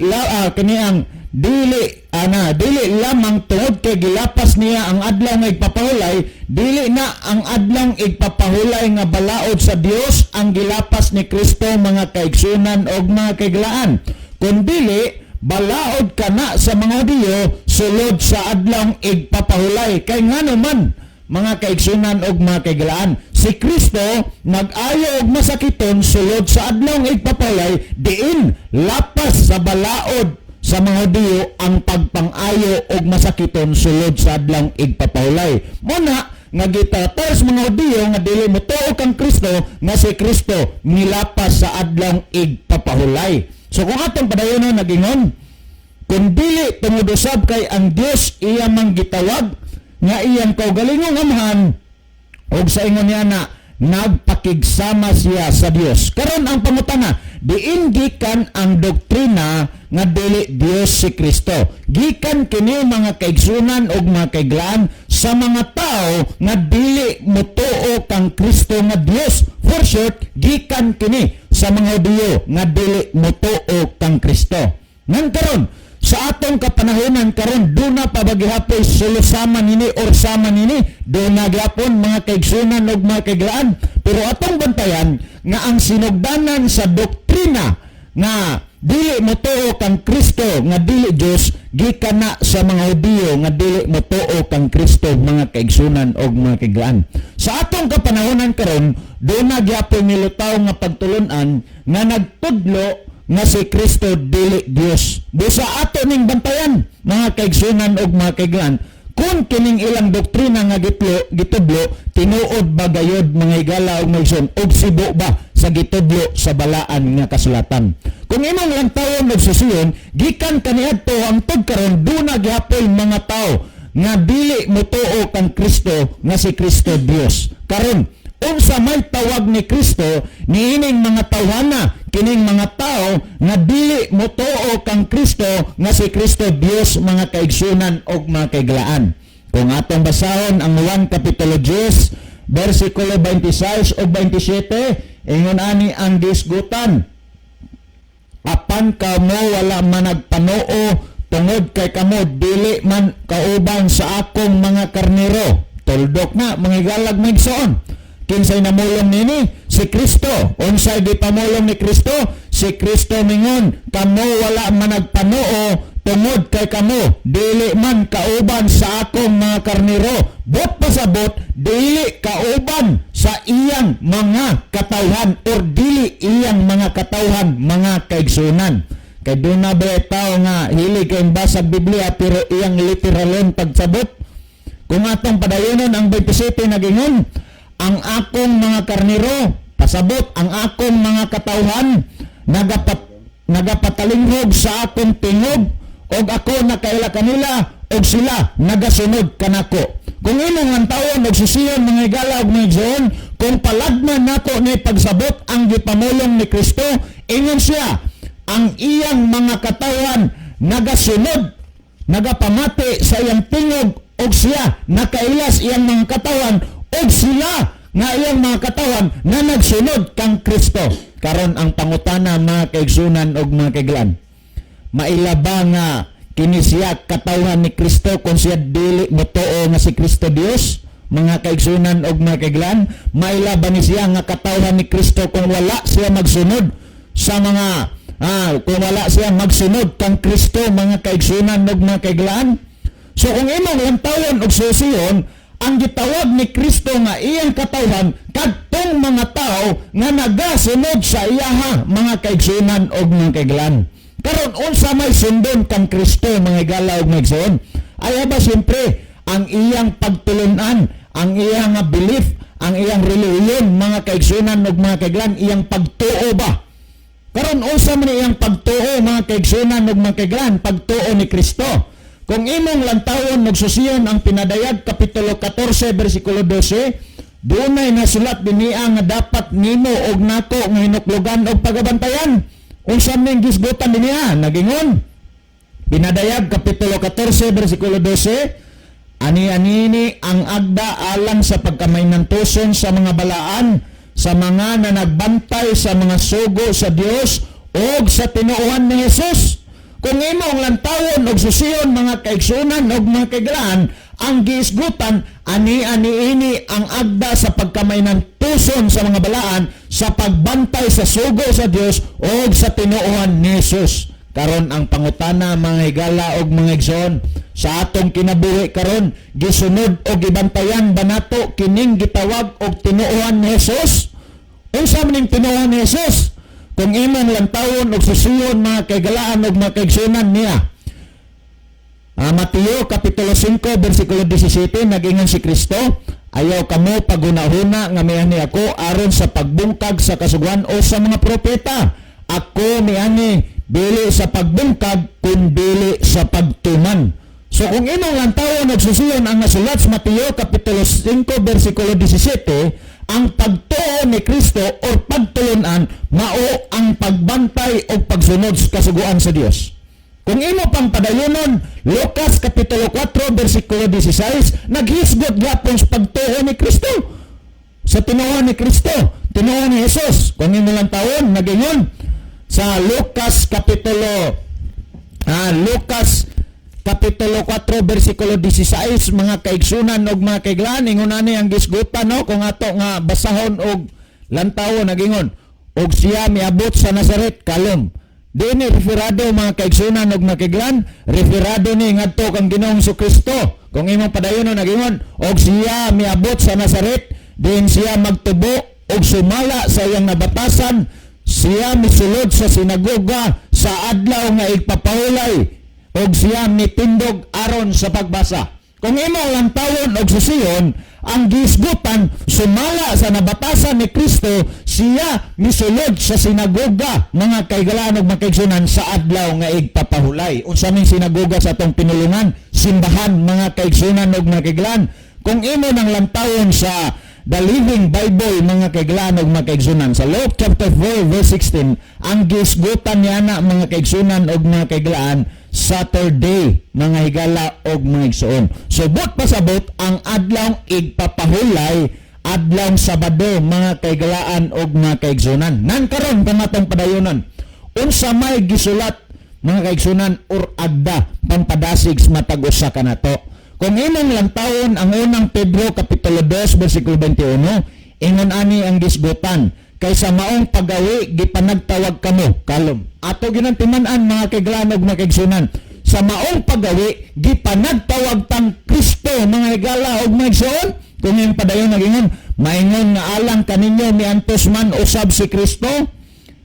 lamang tungod kay gilapas niya ang adlaw nga igpapahulay, dili na ang adlaw igpapahulay nga balaod sa Dios ang gilapas ni Kristo mga kaigsunan og mga kaiglaan, kundi balaod ka na sa mga Hudiyo sulod sa adlaw igpapahulay. Kay ngano man mga kaigsunan og mga kaigalaan, si Kristo nag-ayo og masakiton sulod sa adlaw igpapahulay, diin lapas sa balaod sa mga Hudiyo ang pagpang-ayo og masakiton sulod sa adlaw igpapahulay. Muna nga gitatar sa mga Hudiyo nga dili motuo kang Kristo nga si Kristo nilapas sa adlaw igpapahulay. So kung atong padayonon nagingon, kung dili tungod usab kay ang Dios iya mang gitawag nga iyang kaugalingong amahan, og sa ingon niya na nagpakigsama siya sa Dios. Karon ang pangutana, diin gikan ang doktrina nga dili Dios si Kristo. Gikan kini mga kaigsunan og mga kaiglaan sa mga tao nga dili motuo kang Kristo nga Dios. For short, gikan kini sa mga Hudiyo nga dili motuo kang Kristo. Ngan karon sa atong kapanahonan karon duna pa ba gihapoy sulusama nini or sama nini, duna gyapon mga kaigsunan og mga kaiglaan. Pero atong bantayan nga ang sinugdanan sa doktrina nga dili motuo kang Kristo nga dili Dios, gikan na sa mga Hudiyo nga dili motuo kang Kristo mga kaigsunan og mga kaiglaan. Sa atong kapanahonan karon duna gyapon milutaw nga pagtulon-an nga nagtudlo nga si Kristo dili Dios. Busa ato ning bantayan mga kaigsunan og mga kaiglaan, kung kining ilang doktrina nga gitudlo tinuod ba gayod mga higala og maigsoon og sibo ba sa gitudlo sa balaan nga kasulatan. Kung imong lang tawon og susiyon, gikan kaniadto hangtod karon duna gyapon mga tao nga dili motuo kang Kristo nga si Kristo Dios. Karon unsa may tawag ni Kristo niining mga tawhana, kining mga tao nga dili motuo kang Kristo nga si Kristo Dios mga kaigsunan og mga kaiglaan. Kung atong basahon ang Juan kapitulo 10 bersikulo 26 o 27, ingon ani ang gisgutan, apan kamo wala man nagpanoo tungod kay kamo dili man kauban sa akong mga karnero. Tuldok na mga galag maigsoon. Kinsay namulong nini? Si Kristo. Unsay gipamulong ni Kristo? Si Kristo mingon, kamo wala man nagpanoo tungod kay kamo dili man kauban sa akong mga karnero. Bot pasabot dili kauban sa iyang mga katawhan or dili iyang mga katawhan mga kaigsunan. Kay doon na ba tao nga hilig kayong basag Biblia pero iyang literalon pagsabot. Kung atong padayonon ang 27 nagingon, ang akong mga karnero, pasabot, ang akong mga katawhan, nagapatalinghog sa akong tingog, og ako nakaila kanila, og sila nagasunod kanako. Kung imong ang tawon og susiyon mga higala og mga igsoon, kung palagman nato ni pagsabot ang gipamulong ni Kristo, ingon siya, ang iyang mga katawan nagasunod, nagapamati sa iyang tingog, og siya nakailas iyang mga katawan, og sila nga iyang mga katawan na nagsunod kang Kristo. Karon ang pangutana mga kaigsunan og mga kaiglan, mailaba nga kini siya katawan ni Kristo kung siya dili motoo nga si Kristo Dios? Mga kaigsunan og mga kaiglan, mailaba ni siya nga katawan ni Kristo kung wala siya magsunod sa mga kung wala siya magsunod kang Kristo, mga kaigsunan og mga kaiglan? So kung imong lantawon og susiyon, ang gitawag ni Kristo nga iyang katawan kadtong mga tao nga nagasunod sa iyaha, mga kaigsunan og mga kaiglan. Karon unsa may sundon kang Kristo, mga higala og mga igsoon? Ay ba siyempre ang iyang pagtulunan, ang iyang belief, ang iyang reliyon, mga kaigsunan og mga kaiglan, iyang pagtuo ba? Karon unsa man iyang pagtuo, mga kaigsunan ug mga kaiglan, pagtuo ni Kristo? Kung imong lantawon magsusiyon ang Pinadayag kapitulo 14 bersikulo 12, dunay nasulat dinhi nga dapat nimo og nato nga hinuklogan og pagabantayan. Unsa ning gisgutan dinhi nagingon? Pinadayag kapitulo 14 bersikulo 12, ani-anini ang agda alang sa pagkamaynan-tuson sa mga balaan, sa mga nanagbantay sa mga sugo sa Dios o sa tinuohan ni Jesus. Kung imong lantawon og susiyon, mga kaigsunan og mga kaiglaan, ang giisgutan ani-ini ang agda sa pagkamaynan-tuson sa mga balaan, sa pagbantay sa sugo sa Dios o sa tinuohan ni Jesus. Karon ang pangutana, mga higala og mga igsoon, sa atong kinabuhi karon, gisunod o gibantayan ba nato kining gitawag og tinuohan ni Jesus? Unsa man ning tinuohan ni Jesus? Kung imong lantawon og susiyon, mga kaigalaan og mga kaigsunan niya, Mateo kapitulo 5 bersikulo 17, nagingon si Kristo, ayaw kamo pagunahuna nga miani ako aron sa pagbungkag sa kasuguan o sa mga propeta. Ako miani dili sa pagbungkag kun dili sa pagtuman. So kung imong lantawon og susiyon ang nasulat sa Mateo kapitulo 5 bersikulo 17, ang pagtuo ni Kristo o pagtulunan mao ang pagbantay o pagsunod sa kasuguan sa Dios. Kung imo pang padayonon, Lucas kapitulo 4 bersikulo 16, naghisgot gapon sa pagtuo ni Kristo, sa tinuohan ni Kristo, tinuohan ni Jesus. Kung imo lang taon, nagingon sa Lucas kapitulo 4 bersikulo 16, mga kaigsunan og mga kaiglaan, ingon ani ang gisgutan, no, kung ato nga basahon og lantawon, nagingon og siya miabot sa Nazaret kalom. Dini referado, mga kaigsunan og mga kaiglaan, referado ni ngadto kang Ginoong Kristo. Kung imong padayon, nagingon og siya miabot sa Nazaret, din siya magtubo og sumala sa iyang nabatasan, siya misulod sa sinagoga sa adlaw nga igpapahulay, og siya mitindog aron sa pagbasa. Kung imo lang tawon og susiyon, ang gisgutan sumala sa nabatasan ni Kristo, siya misulod sa sinagoga, mga kaigalaan og mga kaigsunan, sa adlaw nga igpapahulay. Unsa ning sinagoga sa atong pinulungan? Simbahan, mga kaigsunan og mga kaigalaan. Kung imo nang lantawon sa The Living Bible, mga kaigsunan og mga kaigsunan, sa Luke chapter 4 verse 16, ang gisgutan niya na, mga kaigsunan og mga kaiglaan, Saturday, mga higala og mga igsoon. So but pasabot ang adlaw igpapahulay, adlaw Sabado, mga kaigalaan og mga kaigsunan. Nan karon pangatong padayonon, unsa may gisulat, mga kaigsunan, or agda pampadasig matag usa kanato. Kung imong lantawon ang unang Pedro kapitulo 2 bersikulo 21, ingon ani ang gisgutan, kaysa maong pagawi gipanagtawag kamo kalom. Ato ginantiman-an, mga kaiglaan og mga kaigsunan, sa maong pagawi gipanagtawag tang Kristo, mga higala og mga igsoon. Kung yung padayon nagingon, maingon nga alang kaninyo miantos man usab si Kristo,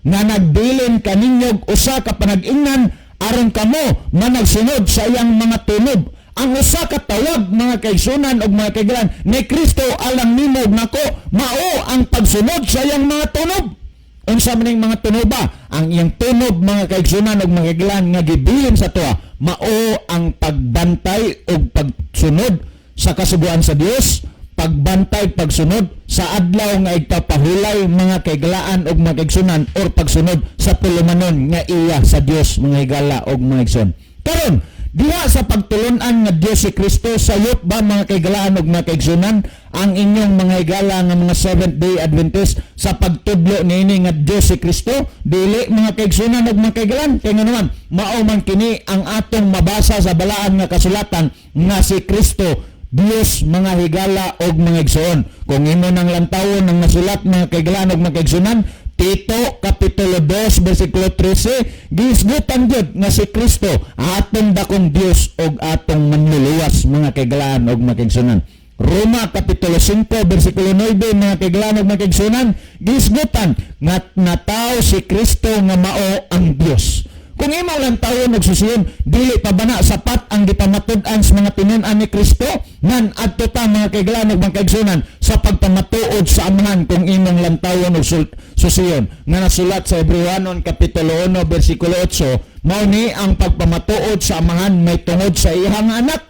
nga nagbilin kaninyo usa ka panag-ingnan aron kamo managsunod sa iyang mga tunob. Ang usa ka tawag, mga kaigsunan og mga kaiglaan, ni Kristo alang nimo nako, mao ang pagsunod sa iyang mga tunob. Unsa man ning mga tunob ba? Ang iyang tunob, mga kaigsunan og mga kaiglaan, nga gibilin sa tuwa, mao ang pagbantay og pagsunod sa kasuguan sa Dios, pagbantay pagsunod sa adlaw nga igpapahulay mga kaigalaan og mga kaigsunan or pagsunod sa tulumanon nga iya sa Dios mga higala og mga igsoon. Karon diha sa pagtulunan nga Dios si Kristo sayop ba mga kaigalaan og mga kaigsunan ang inyong mga higala nga mga Seventh-day Adventist sa pagtudlo niini nga Dios si Kristo dili mga kaigsunan og mga kaigalaan kay nga naman mao man kini ang atong mabasa sa balaan nga kasulatan nga si Kristo Dios mga higala og mga igsoon. Kung imo nang lantawon ang nasulat mga kaigalaan og mga kaigsunan, Tito kapitulo 2 bersikulo 13, gisgutan gyud nga si Kristo atong dakong Dios og atong manluluwas mga kaigalaan og mga kaigsunan. Roma kapitulo 5 bersikulo 9 mga kaigalaan og mga kaigsunan, gisgutan nga natao si Kristo nga mao ang Dios. Kung imo lang tawo nagsusiyon, dili pa bana sapat ang gipamatud-an sa mga tinun-an ni Kristo ngan adto ta mga kaigalaan ug mga kaigsunan sa pagpamatuod sa amahan kung imong lang tawo nagsusiyon nga nasulat sa Hebrewanon kapitulo 1 bersikulo 8, mao ni ang pagpamatuod sa amahan may tungod sa iyang anak.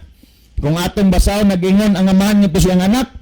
Kung atong basahon nagingon ang amahan niya po siyang anak,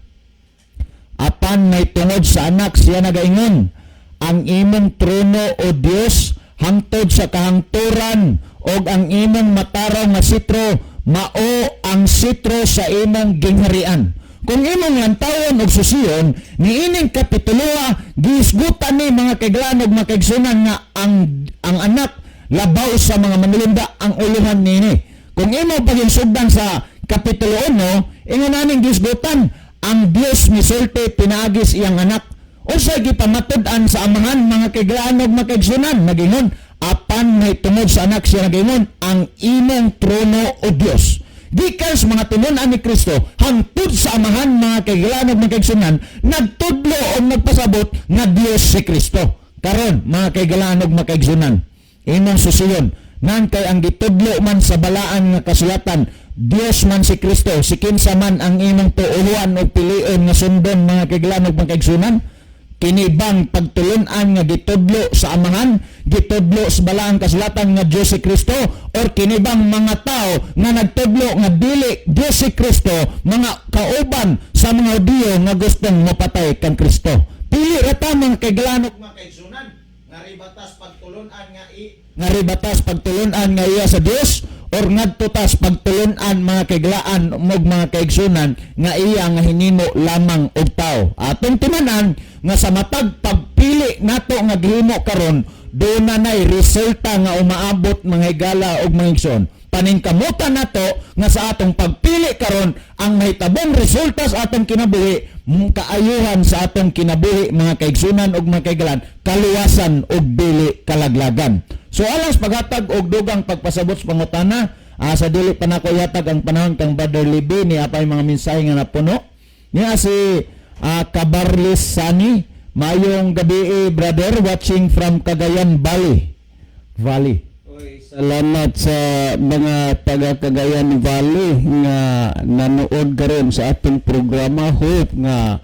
apan may tungod sa anak siya nagaingon, ang imong trono o Dios hangtod sa kahangturan og ang imong mataraw nga sitro mao ang sitro sa imong gingharian. Kung imong lantawon og susiyon niining kapitulo gisgutan ni mga kaigalaan ug mga kaigsunan nga ang anak labaw sa mga manulunda ang uluhan nini. Kung imo paginsugdan sa kapitulo 1 ingon naning gisgutan ang Dios misulti pinaagis iyang anak. Usa gipamatud-an sa amahan mga kaigalaan ug mga kaigsunan nagingon apan may tungod sa anak siya nagingon ang imong trono o Dios. Gikan sa mga tinun-an ni Kristo hangtod sa amahan mga kaigalaan ug mga kaigsunan nagtudlo o nagpasabot nga Dios si Kristo. Karon mga kaigalaan ug mga kaigsunan imong susiyon nan kay ang gitudlo man sa balaan nga kasulatan Dios man si Kristo si kinsa man ang imong tuuhan o pilion nga sundon mga kaigalaan ug mga kaigsunan kinibang pagtulun-an nga gitudlo sa amahan, gitudlo sa balaang kasulatan nga Dios si Kristo, or kinibang mga tao nga nagtudlo nga dili Dios si Kristo, mga kauban sa mga Hudiyo nga gustong mapatay kang Kristo. Pili rata mga kaigalaan ug mga kaigsunan nga ribatas pagtulun-an nga iya sa Dios or ngadto tas pagtulun-an mga kaigalaan ug mga kaigsunan nga iya nga hinimo lamang og tao. Atong timanan nga sa matag pagpili nato nga gihimo karon doon na nay resulta nga umaabot mga higala ug mga igsoon. Paningkamutan nato nga sa atong pagpili karon ang mahitabong resulta sa atong kinabuhi kaayuhan sa atong kinabuhi mga kaigsunan ug mga kaigalan kaluwasan ug dili kalaglagan. So alang sa paghatag og dugang pagpasabot sa pangutana sa dili pa nako yatag ang panahon kang Brother Libby ni apay mga mensahe nga napuno niya si Cabarlis Sani. Mayong gabi brother, watching from Cagayan Valley. Salamat sa mga taga Cagayan Valley nga nanood karon sa atong programa. Hope nga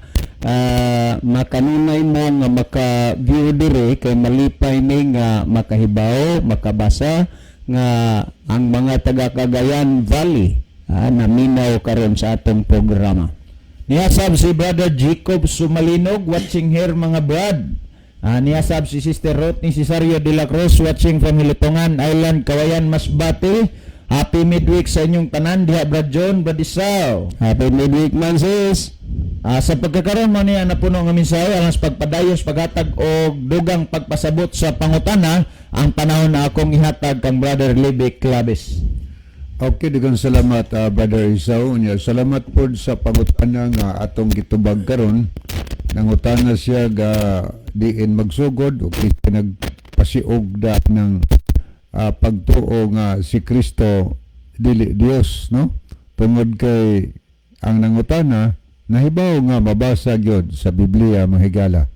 makanunay mo nga maka-view dire kay malipay ni nga makahibaw, makabasa nga ang mga taga Cagayan Valley naminaw karon sa atong programa. Niyasab si Brother Jacob Sumalinog, watching here mga brad. Niyasab si Sister Rotny Cesario de la Cruz, watching from Hilitongan Island, Kawayan, Masbate. Happy midweek sa inyong tanan, diha Brad John, Brad Isaw. Happy midweek man sis. Sa pagkakaroon mo niya napuno ng mensahe alang sa pagpadayos, paghatag o dugang pagpasabot sa pangutana, ang panahon na akong ihatag kang Brother Libby Claves. Okay, daghang salamat Brother Isaw. Salamat po sa pangutana nga atong gitubag karon. Nangutana siya ga diin magsugod o nagpasiog da ng pagtuo nga si Kristo dili Dios, no? Tungod kay ang nangutana nahibaw nga mabasa gyud sa Biblia mahigala.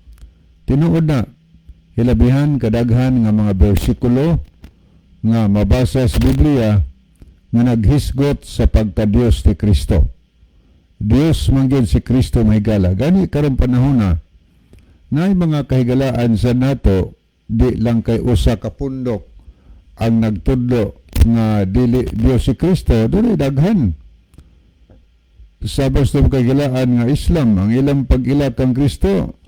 Tinuod na hilabihan kadaghan nga mga bersikulo nga mabasa sa Biblia nga naghisgot sa pagka-Dios ni Kristo. Dios manggid si Kristo mahigala. Gani karong panahon na mga kahigalaan sa nato di lang kay usa ka pundok ang nagtudlo nga dili Dios si Kristo, dili daghan. sa bastong kagilaan nga Islam, ang ilang pag-ila kang Kristo,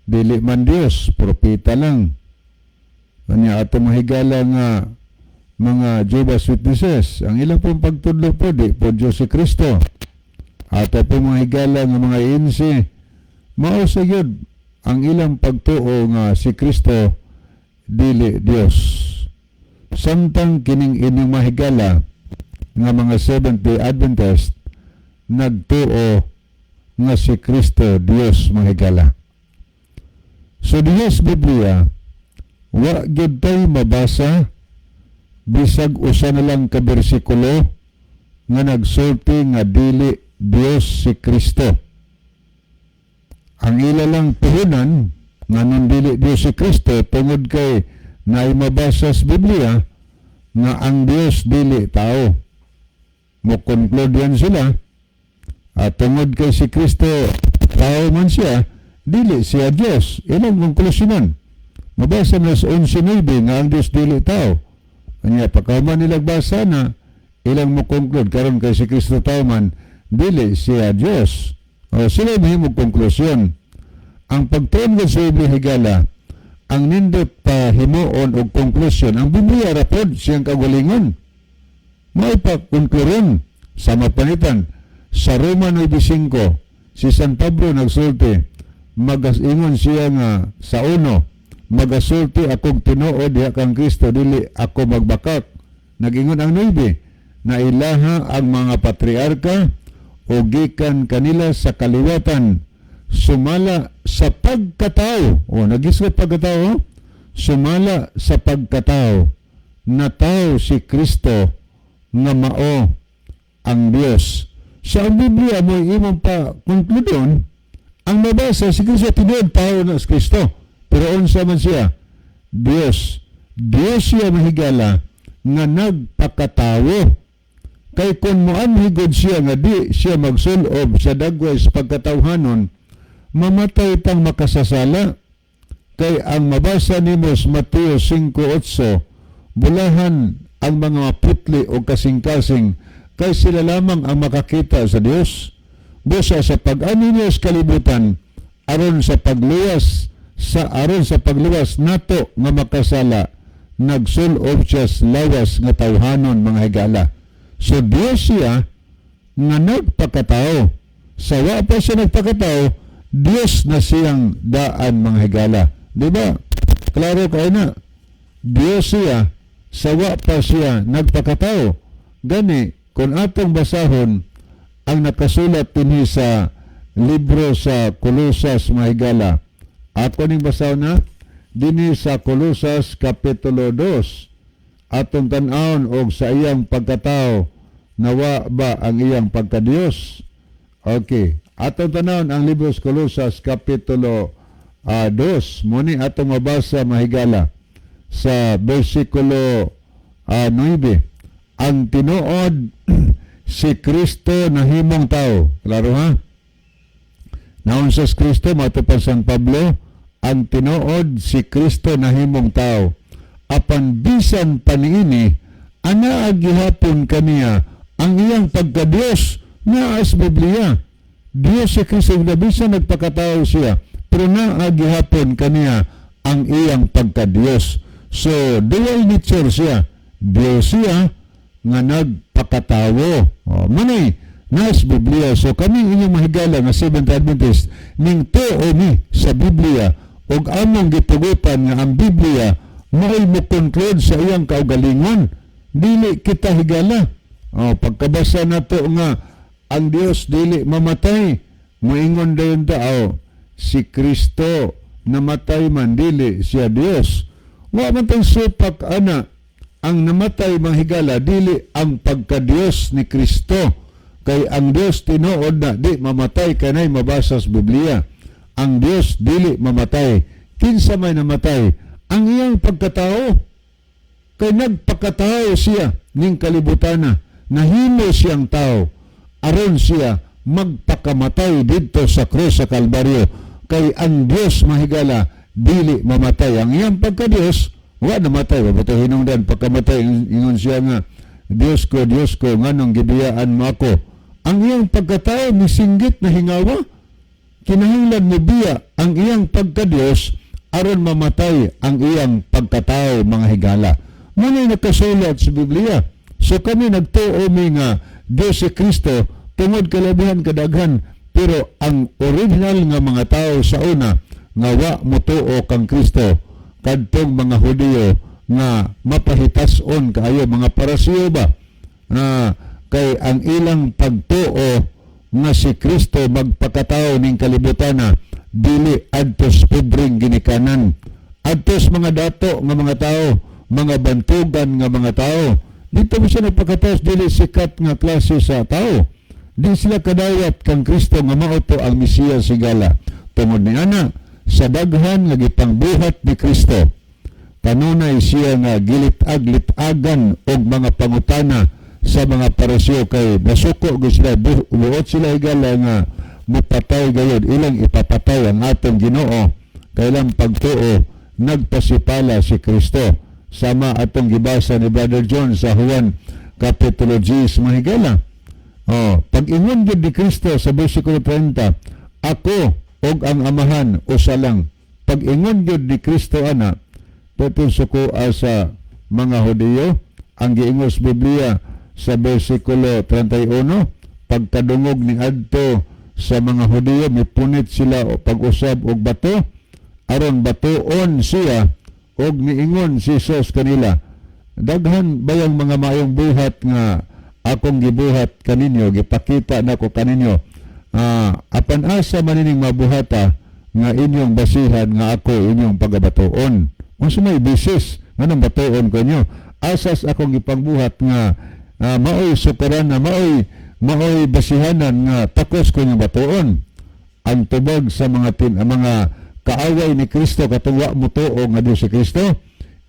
dili man Dios, propeta lang. Kanya ato mahigala nga mga Jehovah's Witnesses, ang ilang pong pagtudlo po, di po Diyos si Kristo. Ato po mahigala nga mga insi, mao sa yun, ang ilang pagtuo nga si Kristo, dili Dios. Samtang kining inyong mahigala nga mga Seventh-day Adventist nagtuo nga si Kristo Dios mahigala. So Dios Biblia, wa gyud tay mabasa bisag usa na lang ka bersikulo nga nagsulti nga dili Dios si Kristo. Ang ila lang puhunan nga nun dili Dios si Kristo tungod kay naay mabasa sa Biblia nga ang Dios dili tao. Mo-conclude yan sila at tungod kay si Kristo tao man siya, dili siya Dios. Ilang konklusyonan. Mabasa na sa 11:9 nga ang Dios dili tao. Kanya pagkauman nilang basa na ilang mo-conclude karon kay si Kristo tao man, dili siya Dios. O sila mahimong konklusyon. Ang pagtuon sa Biblia higala, ang nindot pa himuon og konklusyon, ang Biblia rapod siyang kagalingon. May pa-konkluron sa mapanitan sa Roma 9:5, si San Pablo nagsulti, magasingon siya nga sa uno, magasulti akong tinuod diha kang Kristo, dili ako magbakak. Nagingon ang 9 na ilaha ang mga patriarka o gikan kanila sa kaliwatan, sumala sa pagkatao. O, nag-isip pagkatao, sumala sa pagkatao na tao si Kristo nga mao ang Dios. Sa Biblia mo imong pa konkludon, ang mabasa si Kristo tinuod tao na si Kristo. Pero unsa man siya? Dios. Dios siya mahigala nga nagpakatawo. Kay kung moanhigod siya nga di siya magsulob sa dagway sa pagkatawhanon, mamatay pang makasasala. Kay ang mabasa nimo sa Mateo 5:8, bulahan ang mga putli o kasing-kasing, kay sila lamang ang makakita sa Dios. Busa sa pag-ani niya sa kalibutan, aron sa pagluwas nato nga makasala, nagsulob siya sa lawas nga tawhanon mga higala. So Dios siya nga nagpakatao. Sa wa pa siya nagpakatao, Dios na siyang daan mga higala. Diba? Klaro kayo na. Dios siya, sa wa pa siya nagpakatao. Gani, kung atong basahon ang nakasulat dinhi sa libro sa Kolosas mga higala, ako ning basahon na dinhi sa Kolosas Kapitulo 2, atong tan-awon og sa iyang pagkatao, nawa ba ang iyang pagkadiyos. Okay, atong tanawon ang libro sa Kolosas Kapitulo 2, muni atong mabasa mahigala sa versikulo 9. Ang tinuod si Kristo na himong tao. Klaro ha? Naon sa Kristo, matupad San Pablo, ang tinuod si Kristo na himong tao. Apan bisan paniini, ana agihapon kaniya ang iyang pagkadiyos na as Biblia. Diyos si Kristo na bisan nagpakatao siya, pero na agihapon kaniya ang iyang pagkadiyos. So, dual nature siya. Diyos siya nga nagpakatawo. Manay, nas Biblia. So, kami inyong mahigala nga Seventh Adventist, ning tuo mi sa Biblia, og among gitugutan nga ang Biblia may mo-conclude sa iyang kaugalingon. Dili kita higala. Pagkabasa na to nga ang Dios dili mamatay, moingon dayon tao, si Kristo namatay man, dili siya Dios. Wa man tang supak ana ang namatay manghigala, dili ang pagka-Dios ni Kristo. Kay ang Dios tinuod na di mamatay, kanay mabasa sa Biblia. Ang Dios dili mamatay. Kinsa may namatay? Ang iyang pagkatao. Kay nagpakatao siya ning kalibutana, nahimo siyang tao aron siya magpakamatay dito sa krus sa Kalbaryo. Kay ang Dios mahigala dili mamatay. Ang iyang pagka-Dios wa namatay, mamatay hinungdan pagkamatay, ingon siya nga, Dios ko, nganong gibiyaan mo ako? ang iyang pagkatao misinggit na hingawa. Kinahanglan mo biya ang iyang pagka-Dios aron mamatay ang iyang pagkatao, mga higala. Muna nakasulat sa Biblia. So kami nagtuo mi nga Dios si Kristo tungod kalabihan kadaghan, pero ang original nga mga tao sa una nga wa motuo kang Kristo kadtong mga Hudiyo nga mapahitas-on kaayo mga parasiyo ba kay ang ilang pagtuo nga si Kristo magpakatao ning kalibutan na dili adtos pobreng ginikanan, adtos mga dato nga mga tao, mga bantugan nga mga tao. Dito mo siya nagpakataos dili sikat nga klase sa tao. Di sila kadayat kang Kristo nga mauto ang Mesiyas sigala. Tungod ni ana sa daghan nga gipangbuhat ni Kristo, kanunay siya nga gilit-ag-lit-agan og mga pangutana sa mga parasyo kay nasuko gyud sila, buot sila higala nga mupatay gayud, ilang ipapatay ang atong Ginoo. Kailang pagtuo nagpasipala si Kristo. Sama atong gibasa ni Brother John sa Juan Kapitulo 10 mga higala. Pag-ingon gyud ni Kristo sa bersikulo 30, ako og ang Amahan usa lang. Pag-ingon gyud ni Kristo ana, tutun suko sa mga Hudiyo, ang giingos Biblia sa bersikulo 31, pagkadungog ni adto sa mga Hudiyo, mipunit sila o pag-usab og bato, aron batuon siya og niingon si Jesus kanila, daghan bayang mga mayong buhat nga akong gibuhat kaninyo, gipakita nako kaninyo, apan asa manining mabuhata nga inyong basihan nga ako inyong pagabatuon. Unsa may bisis nganong batuon kanyo? Asas akong gipangbuhat nga maoy sukaran na maoy basihanan nga takos ko inyong batuon. Ang tubag sa mga kaaway ni Kristo katong wa motuo nga Dios si Kristo,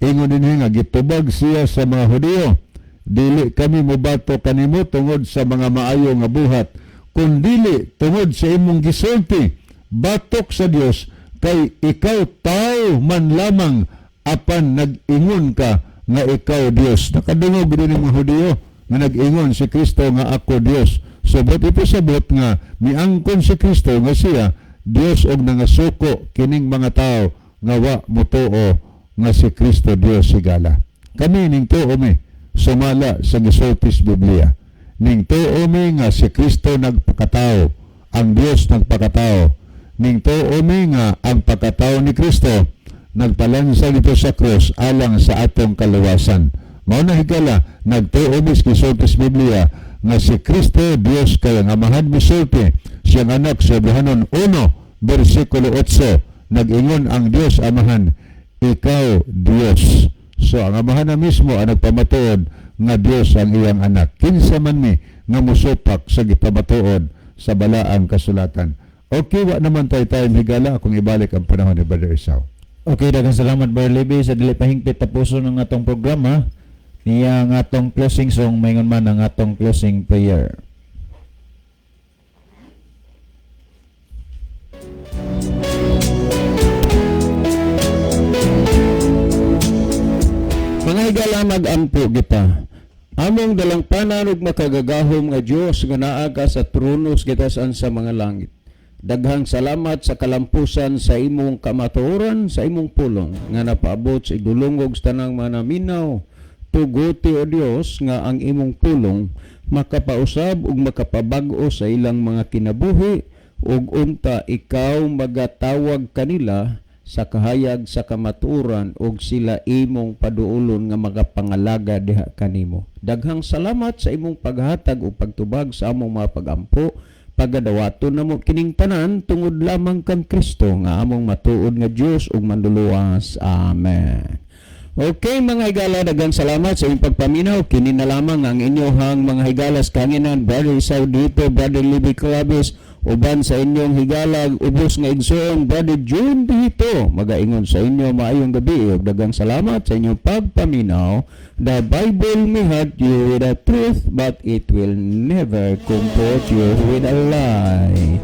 ingon dinhi nga gitubag siya sa mga Hudiyo, dili kami mobato kanimo tungod sa mga maayo nga buhat, kun dili tungod sa imong gisulti batok sa Dios, kay ikaw tao man lamang apan nag-ingon ka nga ikaw Dios. Nakadungog din ang mga Hudiyo nga nag-ingon si Kristo nga ako Dios. So ba't ito sabot nga miangkon si Kristo nga siya Dios og nangasuko kining mga tao nga wa motuo nga si Kristo Dios sigala. Kami ning tuo mi sumala sa gisultis Biblia. Ning tuo mi nga si Kristo nagpakatao, ang Dios nagpakatao. Ning tuo mi nga ang pagkatao ni Kristo nagpalansa dito sa krus alang sa atong kaluwasan. Mao na higala nagtuo mi sa gisultis Biblia nga si Kristo Dios kay ang Amahan misulti siyang anak sa Yohanan 1 bersikulo 8, nag-ingon ang Dios Amahan, ikaw Dios. So ang Amahan na mismo ang nagpamatuod nga Dios ang iyang anak. Kinsa man mi nga musupak sa gipamatuod sa balaang kasulatan. Okay, wa naman tayo higala kung ibalik ang panahon ni Brother Esau. Okay, daghang salamat Brother Libby sa dili pahingpit tapuson ng atong programa. Niya ang atong closing song, mayngon man ang atong closing prayer. Mga higala, mag-ampo kita. Among dalang panan ug makagagahom nga Dios nga naa ka sa trono gitasan sa mga langit. Daghang salamat sa kalampusan sa imong kamatuoran, sa imong pulong nga napaabot sa idulongog sa tanang manaminaw. Tuguti o Dios nga ang imong pulong makapausab ug makapabag-o sa ilang mga kinabuhi, ug unta ikaw magatawag kanila sa kahayag sa kamatuoran ug sila imong paduolon nga magapangalaga diha kanimo. Daghang salamat sa imong paghatag o pagtubag sa among mga pagampo, pagadawaton namo kining tanan tungod lamang kang Kristo nga among matuod nga Dios ug manluluwas. Amen. Okay mga higala, daghang salamat sa inyong pagpaminaw. Kini na lamang ang inyohang mga higalas kanginan, Brother Esau dito, Brother Libby Clavis, uban sa inyong higalag ubos nga igsoon, Brother June dito. Magaingon sa inyo maayong gabi ug daghang salamat sa inyong pagpaminaw. The Bible may hurt you with a truth, but it will never comfort you with a lie.